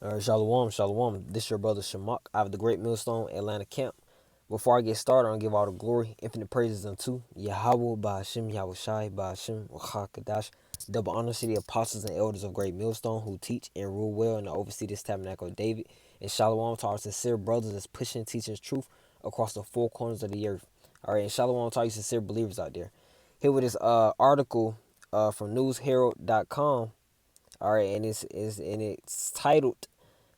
Shalom, shalom. This your brother Shamak out of the Great Millstone Atlanta camp. Before I get started, I'm gonna give all the glory, infinite praises unto Yahweh, Ba'ashem, Yahweh Shai, Ba'ashem, Kadash. Double honor to the apostles and elders of Great Millstone who teach and rule well and oversee this tabernacle of David. And shalom to our sincere brothers that's pushing and teaching truth across the four corners of the earth. All right, and shalom to all you sincere believers out there. Here with this article from newsherald.com. All right, and it's titled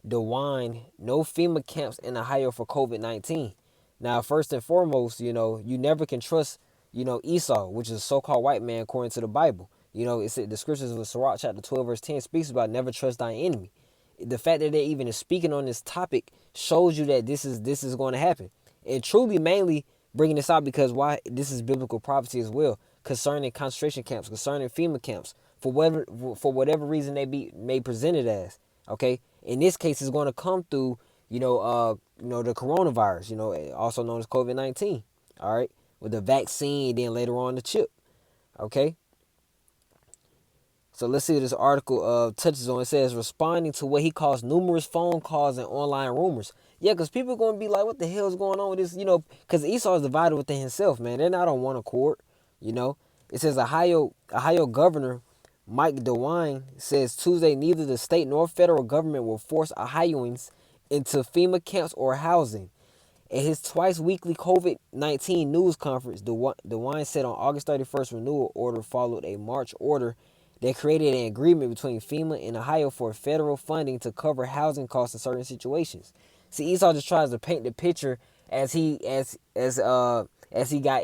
DeWine, no FEMA camps in Ohio for COVID-19. Now, first and foremost, you never can trust, Esau, which is a so-called white man according to the Bible. It's the scriptures of Sirach chapter 12, verse 10 speaks about never trust thy enemy. The fact that they're even speaking on this topic shows you that this is going to happen. And truly, mainly bringing this out because why this is biblical prophecy as well concerning concentration camps, concerning FEMA camps, for whatever reason they be may present it as. Okay, in this case, it's going to come through, the coronavirus, also known as COVID-19. All right, with the vaccine, then later on the chip. Okay, so let's see what this article touches on. It says responding to what he calls numerous phone calls and online rumors. Yeah, because people are going to be like, what the hell is going on with this? Because Esau is divided within himself, man. They're not on one accord. You know, it says Ohio Governor Mike DeWine says Tuesday neither the state nor federal government will force Ohioans into FEMA camps or housing. At his twice weekly COVID-19 news conference, DeWine said on August 31st, renewal order followed a March order that created an agreement between FEMA and Ohio for federal funding to cover housing costs in certain situations. See, Esau just tries to paint the picture as he got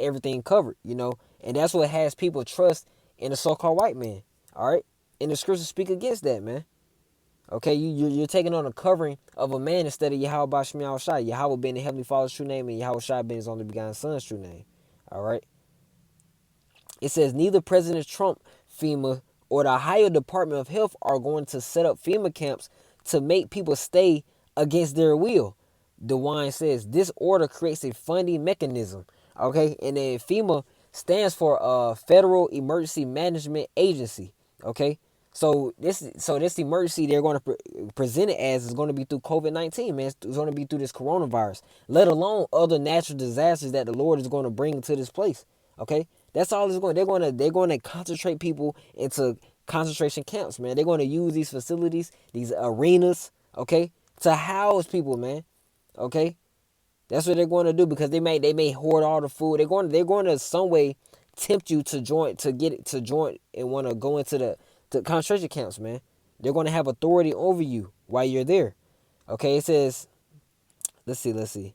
everything covered, and that's what has people trust in the so-called white man. All right, and the scriptures speak against that, man. Okay, you're taking on a covering of a man instead of Yahweh Bashmi Al Shai. Yahweh being the Heavenly Father's true name and Yahweh Shai being his only begotten Son's true name. All right. It says neither President Trump, FEMA, or the Ohio Department of Health are going to set up FEMA camps to make people stay against their will. DeWine says this order creates a funding mechanism. Okay, and then FEMA stands for Federal Emergency Management Agency. Okay, so this emergency they're going to present it as is going to be through COVID-19, man. It's going to be through this coronavirus, let alone other natural disasters that the Lord is going to bring to this place. Okay, that's all it's going. They're going to concentrate people into concentration camps, man. They're going to use these facilities, these arenas, okay, to house people, man. Okay, that's what they're going to do because they may hoard all the food. They're going to some way tempt you to join and want to go into the concentration camps, man. They're going to have authority over you while you're there. Okay, it says, let's see.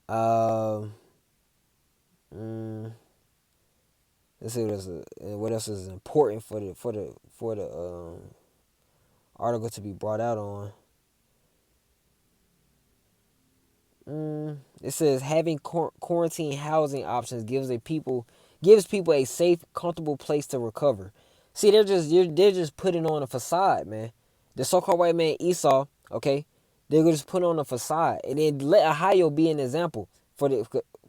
Um, mm, let's see what else is important for the article to be brought out on. It says having quarantine housing options gives people a safe, comfortable place to recover. See, they're just putting on a facade, man. The so-called white man Esau, okay, they're just putting on a facade, and then let Ohio be an example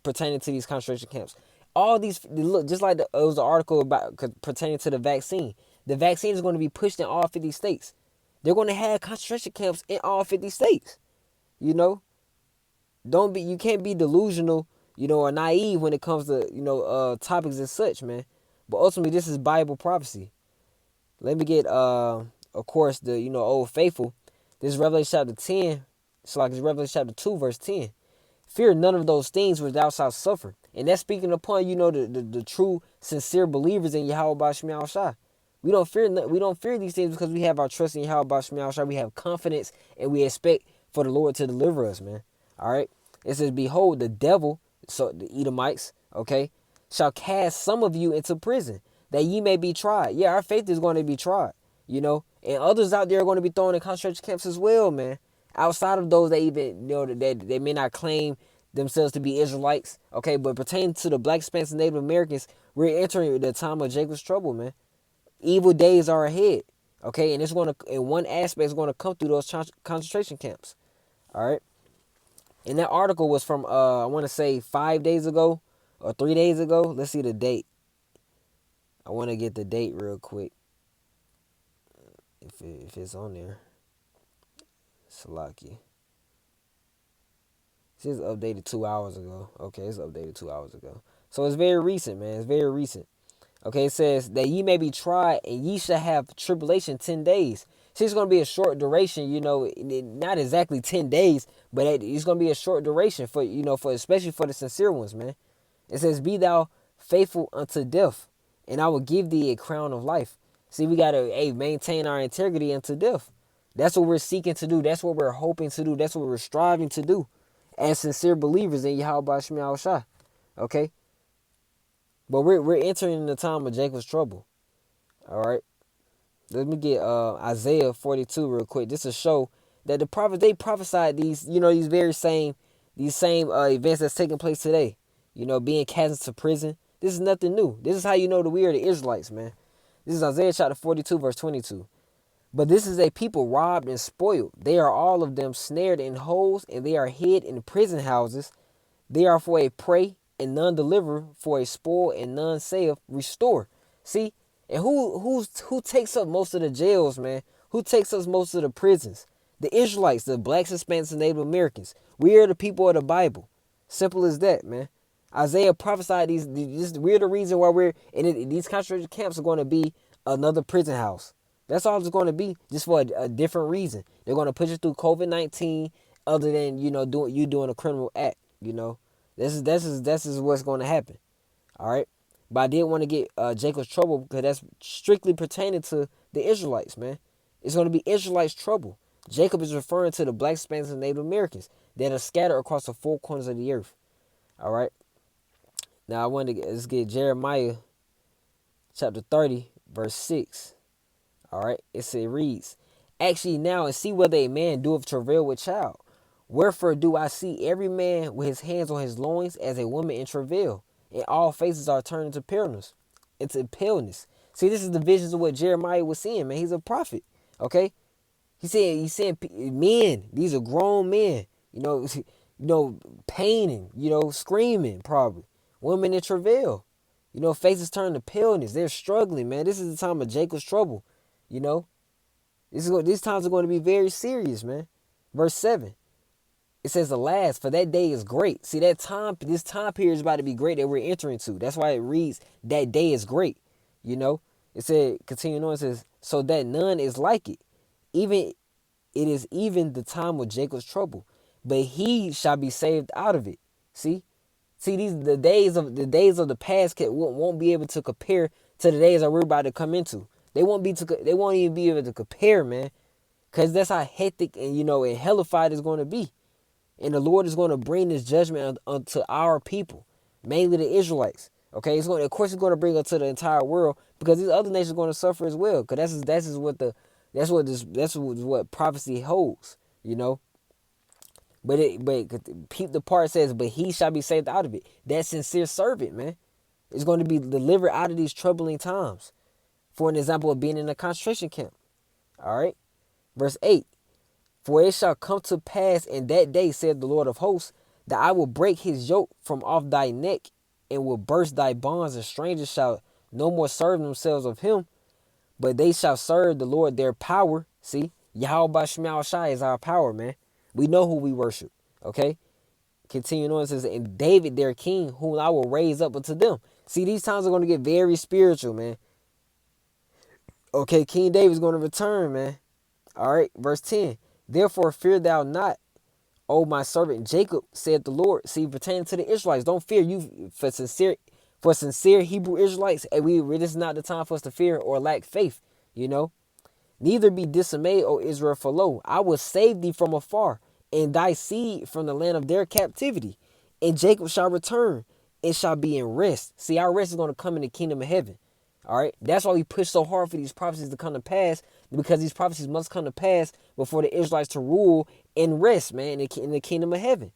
pertaining to these concentration camps. All these look just like it was an article about pertaining to the vaccine. The vaccine is going to be pushed in all 50 states. They're going to have concentration camps in all 50 states. You know, you can't be delusional, or naive when it comes to, topics and such, man. But ultimately this is Bible prophecy. Let me get of course the old faithful. This is Revelation chapter 10. It's like it's Revelation chapter 2, verse 10. Fear none of those things which thou shalt suffer. And that's speaking upon, the true, sincere believers in Yahweh Bashmi Al Shai. We don't fear these things because we have our trust in Yahweh Bashmi Al Shai. We have confidence and we expect for the Lord to deliver us, man. All right. It says, behold, the devil, so the Edomites, okay, shall cast some of you into prison, that ye may be tried. Yeah, our faith is going to be tried, and others out there are going to be thrown in concentration camps as well, man. Outside of those that even, that they may not claim themselves to be Israelites, okay, but pertaining to the Black, Hispanics, and Native Americans, we're entering the time of Jacob's trouble, man. Evil days are ahead, okay, and it's going to, in one aspect, it's going to come through those concentration camps, all right. And that article was from I want to say 5 days ago or 3 days ago. Let's see the date. I want to get the date real quick if it's on there. Salaki. This is updated 2 hours ago. Okay, it's updated 2 hours ago. So it's very recent, man. It's very recent. Okay, it says that ye may be tried and ye shall have tribulation 10 days. See, it's going to be a short duration, not exactly 10 days, but it's going to be a short duration for, for especially for the sincere ones, man. It says, be thou faithful unto death, and I will give thee a crown of life. See, we got to maintain our integrity unto death. That's what we're seeking to do. That's what we're hoping to do. That's what we're striving to do as sincere believers in Yahweh Shemi Shah. Okay? But we're entering the time of Jacob's trouble. All right? Let me get Isaiah 42 real quick. This is a show that the prophets, they prophesied these very same events that's taking place today. Being cast into prison. This is nothing new. This is how you know that we are the Israelites, man. This is Isaiah chapter 42, verse 22. But this is a people robbed and spoiled. They are all of them snared in holes, and they are hid in prison houses. They are for a prey, and none deliver, for a spoil, and none saith, restore. See? And who takes up most of the jails, man? Who takes up most of the prisons? The Israelites, the blacks, Hispanics, and Native Americans. We are the people of the Bible. Simple as that, man. Isaiah prophesied these. We're the reason why we're in these concentration camps are going to be another prison house. That's all it's going to be, just for a different reason. They're going to push you through COVID-19, other than doing a criminal act. This is what's going to happen. All right. But I did want to get Jacob's trouble, because that's strictly pertaining to the Israelites, man. It's going to be Israelites' trouble. Jacob is referring to the black, Spanish, and Native Americans that are scattered across the four corners of the earth. All right. Now I want to let's get Jeremiah chapter 30, verse 6. All right. It reads, ask ye now and see whether a man doeth travail with child. Wherefore do I see every man with his hands on his loins as a woman in travail, and all faces are turned into paleness. See, this is the visions of what Jeremiah was seeing, man. He's a prophet. Okay? He's saying men, these are grown men, painting, screaming probably. Women in travail. Faces turned to paleness. They're struggling, man. This is the time of Jacob's trouble. These times are going to be very serious, man. Verse 7. It says, alas, for that day is great. See, this time period is about to be great that we're entering to. That's why it reads, that day is great. It said, continuing on, it says, so that none is like it. It is even the time of Jacob's trouble, but he shall be saved out of it. See, the days of the past won't be able to compare to the days that we're about to come into. They won't even be able to compare, man, because that's how hectic and and hellified it's going to be. And the Lord is going to bring this judgment unto our people, mainly the Israelites. Okay, of course, it's going to bring it to the entire world, because these other nations are going to suffer as well. Because that's what prophecy holds. But peep the part says, but he shall be saved out of it. That sincere servant, man, is going to be delivered out of these troubling times. For an example of being in a concentration camp. All right, verse 8. For it shall come to pass in that day, said the Lord of hosts, that I will break his yoke from off thy neck, and will burst thy bonds, and strangers shall no more serve themselves of him, but they shall serve the Lord their power. See, Yahweh Shema Shai is our power, man. We know who we worship. Okay? Continuing on, it says, and David their king, whom I will raise up unto them. See, these times are going to get very spiritual, man. Okay, King David's going to return, man. All right, verse 10. Therefore fear thou not, O my servant Jacob, said the Lord. See, pertaining to the Israelites, don't fear. You for sincere Hebrew Israelites, and this is not the time for us to fear or lack faith. Neither be dismayed, O Israel, for lo, I will save thee from afar, and thy seed from the land of their captivity. And Jacob shall return, and shall be in rest. See, our rest is going to come in the kingdom of heaven. All right, that's why we push so hard for these prophecies to come to pass, because these prophecies must come to pass before the Israelites to rule and rest, man, in the kingdom of heaven.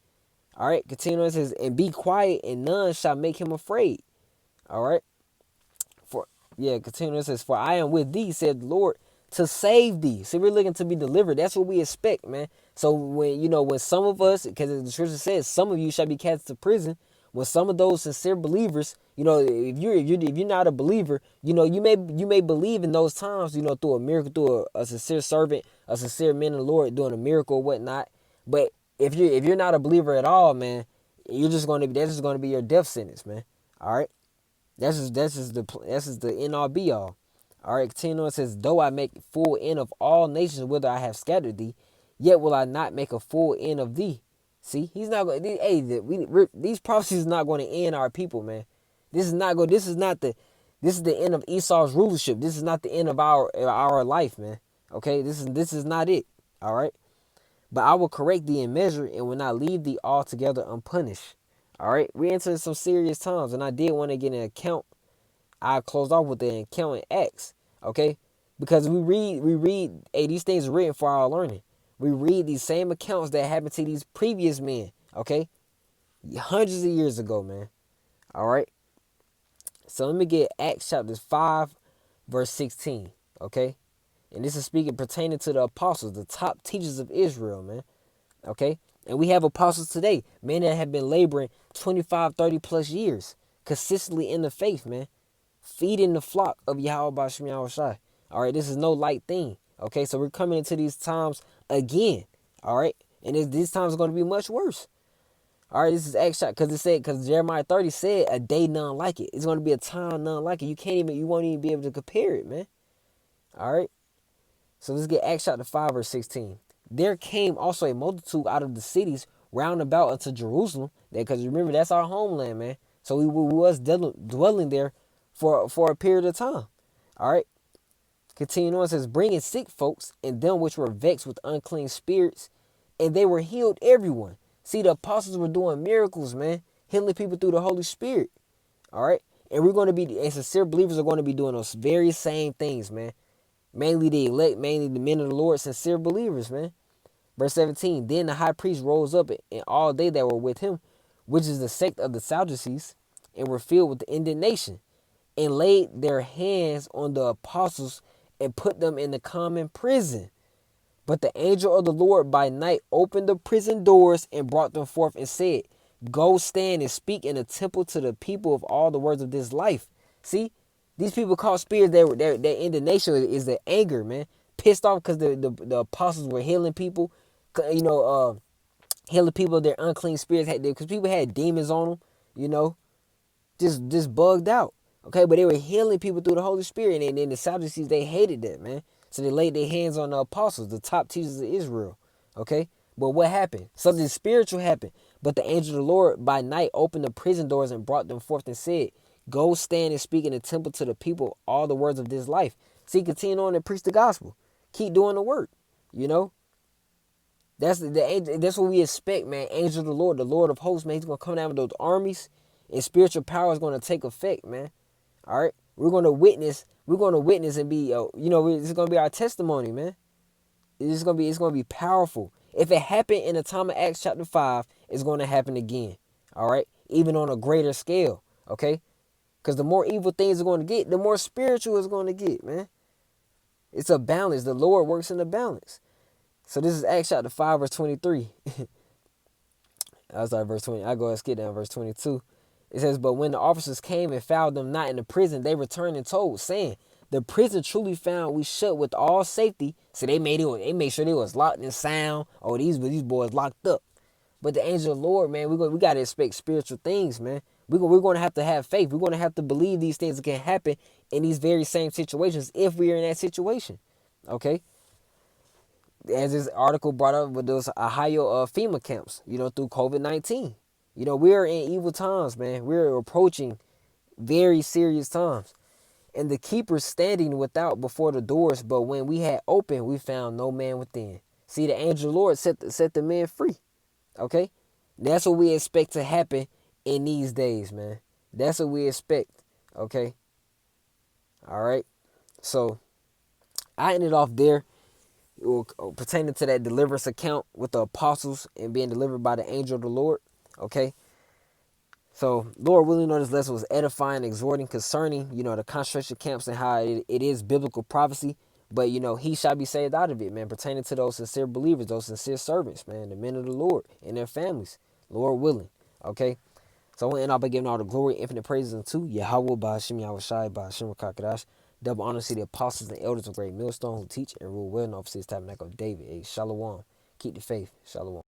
All right, continuing, it says, and be quiet, and none shall make him afraid. All right, continuing, it says, for I am with thee, said the Lord, to save thee. See, we're looking to be delivered. That's what we expect, man. So when some of us, because the scripture says, some of you shall be cast to prison, when some of those sincere believers, You know, if you're not a believer, you know, you may believe in those times, you know, through a miracle, through a sincere servant, a sincere man of the Lord doing a miracle or whatnot. But if you're not a believer at all, man, that's just gonna be your death sentence, man. All right, that's just the end all be all. All right, continuing on, it says, though I make full end of all nations whither I have scattered thee, yet will I not make a full end of thee. See, he's not going. Hey, these prophecies are not going to end our people, man. This is not going. This is not the. This is the end of Esau's rulership. This is not the end of our life, man. Okay, this is not it. All right, but I will correct thee in measure and will not leave thee altogether unpunished. All right, we enter some serious times, and I did want to get an account. I closed off with the account in Acts, okay, because we read. Hey, these things are written for our learning. We read these same accounts that happened to these previous men, okay, hundreds of years ago, man. All right. So let me get Acts chapter 5, verse 16, okay? And this is speaking pertaining to the apostles, the top teachers of Israel, man, okay? And we have apostles today, men that have been laboring 25, 30 plus years, consistently in the faith, man, feeding the flock of Yahweh Bashim Yahweh Shai. All right, this is no light thing, okay? So we're coming into these times again, all right? And these times are going to be much worse. All right, this is Acts because Jeremiah 30 said a day none like it. It's going to be a time none like it. You won't even be able to compare it, man. All right. So let's get Acts chapter 5, verse 16. There came also a multitude out of the cities round about unto Jerusalem. Because remember, that's our homeland, man. So we was dwelling there for a period of time. All right. Continuing on, it says, bringing sick folks and them which were vexed with unclean spirits, and they were healed everyone. See, the apostles were doing miracles, man, healing people through the Holy Spirit. All right, and we're going to be, and sincere believers are going to be doing those very same things, man. Mainly the elect, mainly the men of the Lord, sincere believers, man. Verse 17. Then the high priest rose up, and all they that were with him, which is the sect of the Sadducees, and were filled with indignation, and laid their hands on the apostles and put them in the common prison. But the angel of the Lord by night opened the prison doors and brought them forth and said, go stand and speak in the temple to the people of all the words of this life. See, these people caught spirits. Their indignation is the anger, man. Pissed off because the apostles were healing people, you know, healing people of their unclean spirits. Because people had demons on them, you know, just bugged out. Okay, but they were healing people through the Holy Spirit. And then the Sadducees, they hated that, man. So they laid their hands on the apostles, the top teachers of Israel. Okay? But what happened? Something spiritual happened. But the angel of the Lord by night opened the prison doors and brought them forth and said, go stand and speak in the temple to the people all the words of this life. See, continue on and preach the gospel. Keep doing the work. You know? That's what we expect, man. Angel of the Lord of hosts, man. He's going to come down with those armies. And spiritual power is going to take effect, man. All right, we're going to witness. We're going to witness and be, it's going to be our testimony, man. It's going to be powerful. If it happened in the time of Acts chapter 5, it's going to happen again. All right, even on a greater scale. Okay, because the more evil things are going to get, the more spiritual it's going to get, man. It's a balance. The Lord works in the balance. So this is Acts chapter 5, verse 23. I sorry, verse 20. I go and skip down verse 22. It says, but when the officers came and found them not in the prison, they returned and told, saying, the prison truly found we shut with all safety. So they made sure they was locked and sound. Oh, these boys locked up. But the angel of the Lord, man, we got to expect spiritual things, man. We're going to have faith. We're going to have to believe these things can happen in these very same situations if we are in that situation. Okay? As this article brought up with those Ohio FEMA camps, through COVID-19. We're in evil times, man. We're approaching very serious times. And the keepers standing without before the doors, but when we had opened, we found no man within. See, the angel of the Lord set the men free. Okay? That's what we expect to happen in these days, man. That's what we expect. Okay? All right? So, I ended off there pertaining to that deliverance account with the apostles and being delivered by the angel of the Lord. Okay? So, Lord willing, this lesson was edifying, exhorting concerning, the concentration camps and how it is biblical prophecy. But, he shall be saved out of it, man, pertaining to those sincere believers, those sincere servants, man, the men of the Lord and their families. Lord willing. Okay? So I want to end off by giving all the glory, infinite praises unto Yahweh by Hashem Yahweh Shai by Hashem Kakadash. Double honor to the apostles and elders of Great Millstone who teach and rule well in the offices tabernacle of David. A Shalom. Keep the faith. Shalom.